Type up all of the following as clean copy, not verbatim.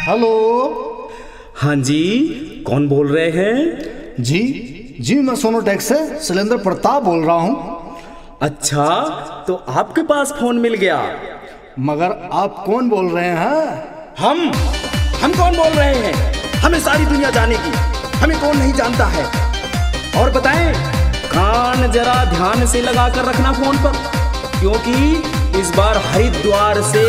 Hello. हाँ जी, कौन बोल रहे हैं? जी मैं सोनोटेक से शैलेंद्र प्रताप बोल रहा हूँ। अच्छा, तो आपके पास फोन मिल गया। मगर आप कौन बोल रहे हैं? हम कौन बोल रहे हैं? हमें सारी दुनिया जानेगी, हमें कौन नहीं जानता है। और बताएं, कान जरा ध्यान से लगा कर रखना फोन पर, क्योंकि इस बार हरिद्वार से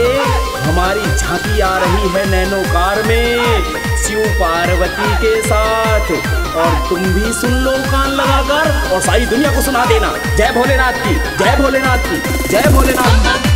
हमारी झांकी आ रही है नैनो कार में शिव पार्वती के साथ। और तुम भी सुन लो कान लगाकर और सारी दुनिया को सुना देना। जय भोलेनाथ की, जय भोलेनाथ की, जय भोलेनाथ की।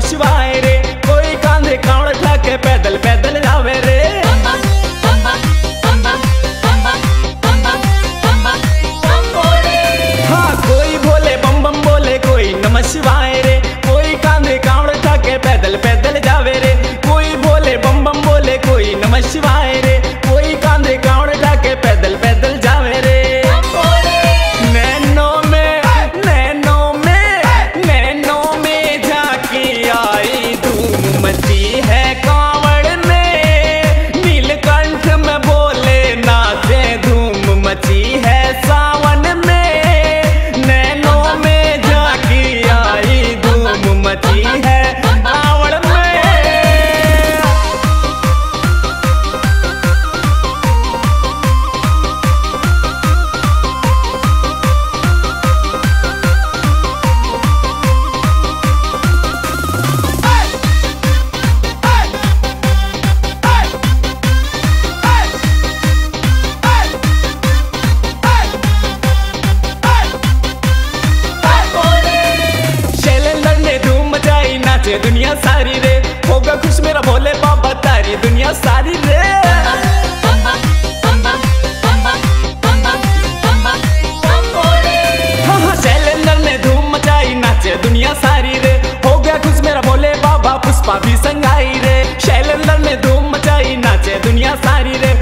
शिवाय रे, कोई कांधे कावड़ उठा के पैदल पैदल जावे रे। हाँ, कोई बोले बम बम बोले, कोई नमः शिवाय रे, कोई कांधे कावड़ उठा के पैदल पैदल जावे रे। कोई बोले बम बम बोले, कोई नमः शिवाय रे, कोई कांधे कावड़ उठा के पैदल पैदल जावे रे। दुनिया सारी रे, होगा खुश मेरा भोले बाबा तारी दुनिया सारी रे। हाँ, शैलेंद्र ने धूम मचाई, नाचे दुनिया सारी रे, हो गया खुश मेरा भोले बाबा, पुष्पा भी संगाई रे। शैलेंद्र ने धूम मचाई, नाचे दुनिया सारी रे।